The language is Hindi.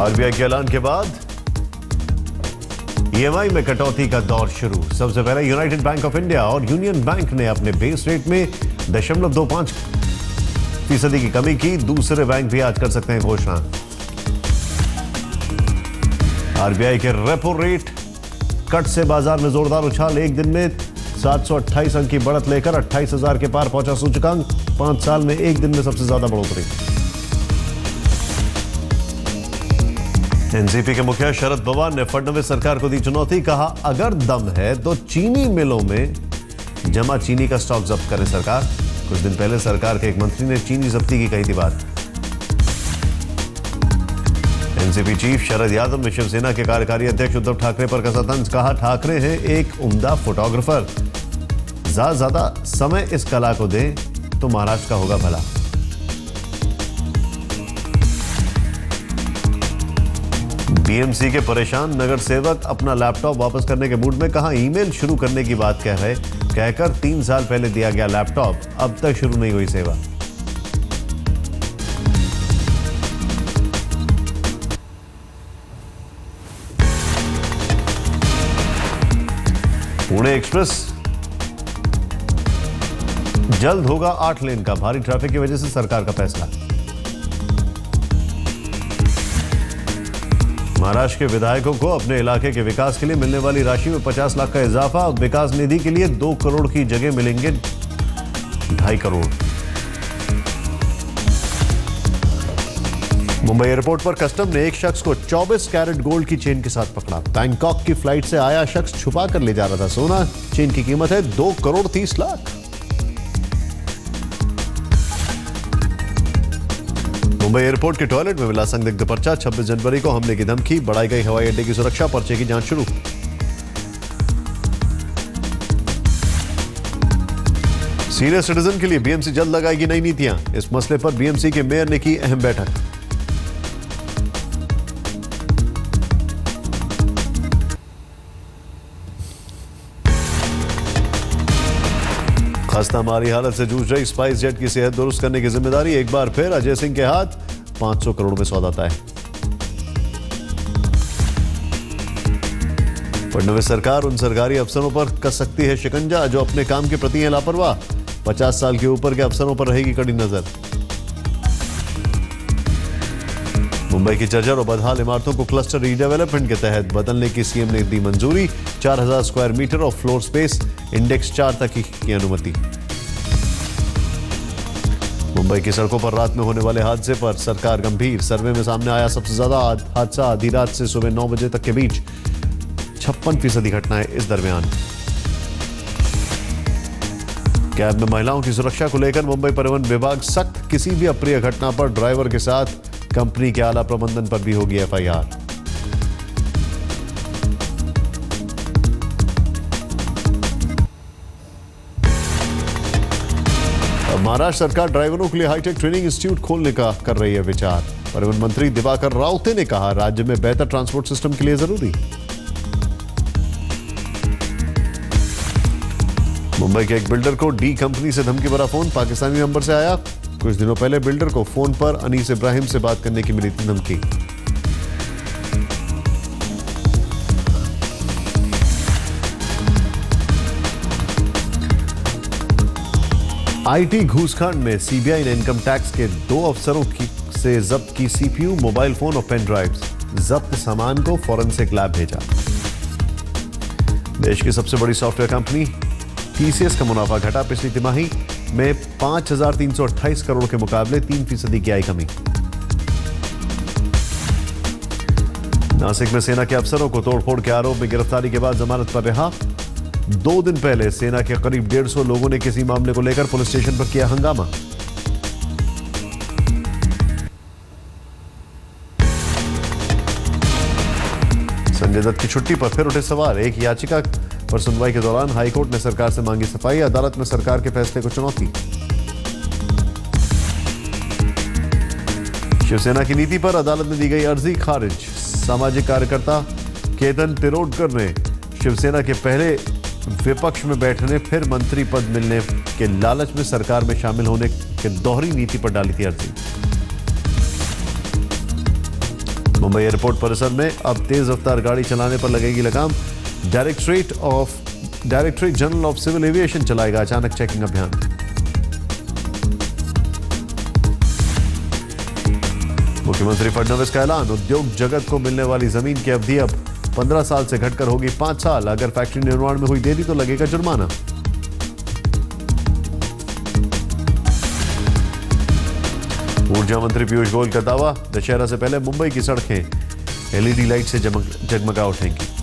आरबीआई के ऐलान के बाद ईएमआई में कटौती का दौर शुरू। सबसे पहले यूनाइटेड बैंक ऑफ इंडिया और यूनियन बैंक ने अपने बेस रेट में 0.25% की कमी की। दूसरे बैंक भी आज कर सकते हैं घोषणा। आरबीआई के रेपो रेट कट से बाजार में जोरदार उछाल। एक दिन में 728 अंक की बढ़त लेकर 28,000 के पार पहुंचा सूचकांक। 5 साल में एक दिन में सबसे ज्यादा बढ़ोतरी। एनसीपी के मुखिया शरद पवार ने फडणवीस सरकार को दी चुनौती। कहा, अगर दम है तो चीनी मिलों में जमा चीनी का स्टॉक जब्त करे सरकार। कुछ दिन पहले सरकार के एक मंत्री ने चीनी जब्ती की कही थी बात। एनसीपी चीफ शरद यादव ने शिवसेना के कार्यकारी अध्यक्ष उद्धव ठाकरे पर कसा तंज। कहा, ठाकरे हैं एक उम्दा फोटोग्राफर, ज्यादा समय इस कला को दें तो महाराष्ट्र का होगा भला। बीएमसी के परेशान नगर सेवक अपना लैपटॉप वापस करने के मूड में। कहा, ईमेल शुरू करने की बात कह रहे, कहकर 3 साल पहले दिया गया लैपटॉप अब तक शुरू नहीं हुई सेवा। पुणे एक्सप्रेस जल्द होगा 8 लेन का। भारी ट्रैफिक की वजह से सरकार का फैसला। महाराष्ट्र के विधायकों को अपने इलाके के विकास के लिए मिलने वाली राशि में 50 लाख का इजाफा। विकास निधि के लिए 2 करोड़ की जगह मिलेंगे 2.5 करोड़। मुंबई एयरपोर्ट पर कस्टम ने एक शख्स को 24 कैरेट गोल्ड की चेन के साथ पकड़ा। बैंकॉक की फ्लाइट से आया शख्स छुपा कर ले जा रहा था सोना। चेन की कीमत है 2 करोड़ 30 लाख। मुंबई एयरपोर्ट के टॉयलेट में मिला संदिग्ध पर्चा। 26 जनवरी को हमले की धमकी। बढ़ाई गई हवाई अड्डे की सुरक्षा। पर्चे की जांच शुरू। सीनियर सिटीजन के लिए बीएमसी जल्द लगाएगी नई नीतियां। इस मसले पर बीएमसी के मेयर ने की अहम बैठक। खस्ता मारी हालत से जूझ रही स्पाइस जेट की सेहत दुरुस्त करने की जिम्मेदारी एक बार फिर अजय सिंह के हाथ। 500 करोड़ में सौदा तय। फडणवीस सरकार उन सरकारी अफसरों पर कस सकती है शिकंजा जो अपने काम के प्रति हैं लापरवाह। 50 साल के ऊपर के अफसरों पर रहेगी कड़ी नजर। मुंबई की जर्जर और बदहाल इमारतों को क्लस्टर रीडेवलपमेंट के तहत बदलने की सीएम ने दी मंजूरी। 4000 स्क्वायर मीटर और फ्लोर स्पेस इंडेक्स 4 तक की अनुमति। मुंबई की सड़कों पर रात में होने वाले हादसे पर सरकार गंभीर। सर्वे में सामने आया सबसे ज्यादा हादसा आधी रात से सुबह 9 बजे तक के बीच। 56% घटनाएं इस दरमियान। कैब में महिलाओं की सुरक्षा को लेकर मुंबई परिवहन विभाग सख्त। किसी भी अप्रिय घटना पर ड्राइवर के साथ कंपनी के आला प्रबंधन पर भी होगी एफआईआर। महाराष्ट्र सरकार ड्राइवरों के लिए हाईटेक ट्रेनिंग इंस्टीट्यूट खोलने का कर रही है विचार। परिवहन मंत्री दिवाकर राउते ने कहा, राज्य में बेहतर ट्रांसपोर्ट सिस्टम के लिए जरूरी। मुंबई के एक बिल्डर को डी कंपनी से धमकी भरा फोन। पाकिस्तानी नंबर से आया। कुछ दिनों पहले बिल्डर को फोन पर अनीस इब्राहिम से बात करने की मिली थी धमकी। आईटी घूसकांड में सीबीआई ने इनकम टैक्स के 2 अफसरों से जब्त की सीपीयू, मोबाइल फोन और पेन ड्राइव्स। जब्त सामान को फॉरेंसिक लैब भेजा। देश की सबसे बड़ी सॉफ्टवेयर कंपनी टीसीएस का मुनाफा घटा। पिछली तिमाही में 5328 करोड़ के मुकाबले 3% की आई कमी। नासिक में सेना के अफसरों को तोड़फोड़ के आरोप में गिरफ्तारी के बाद जमानत पर रिहा। 2 दिन पहले सेना के करीब 150 लोगों ने किसी मामले को लेकर पुलिस स्टेशन पर किया हंगामा। संजय दत्त की छुट्टी पर फिर उठे सवाल। एक याचिका पर सुनवाई के दौरान हाईकोर्ट ने सरकार से मांगी सफाई। अदालत में सरकार के फैसले को चुनौती। शिवसेना की नीति पर अदालत में दी गई अर्जी खारिज। सामाजिक कार्यकर्ता केतन तिरोडकर ने शिवसेना के पहले विपक्ष में बैठने फिर मंत्री पद मिलने के लालच में सरकार में शामिल होने के दोहरी नीति पर डाली थी अर्जी। मुंबई एयरपोर्ट परिसर में अब तेज रफ्तार गाड़ी चलाने पर लगेगी लगाम। Directorate general of civil aviation चलाएगा अचानक चेकिंग अभियान। मुख्यमंत्री फडणवीस का ऐलान, उद्योग जगत को मिलने वाली जमीन की अवधि अब 15 साल से घटकर होगी 5 साल। अगर फैक्ट्री निर्माण में हुई देरी तो लगेगा जुर्माना। ऊर्जा मंत्री पीयूष गोयल का दावा, दशहरा से पहले मुंबई की सड़कें एलईडी लाइट से जगमगा उठेंगी।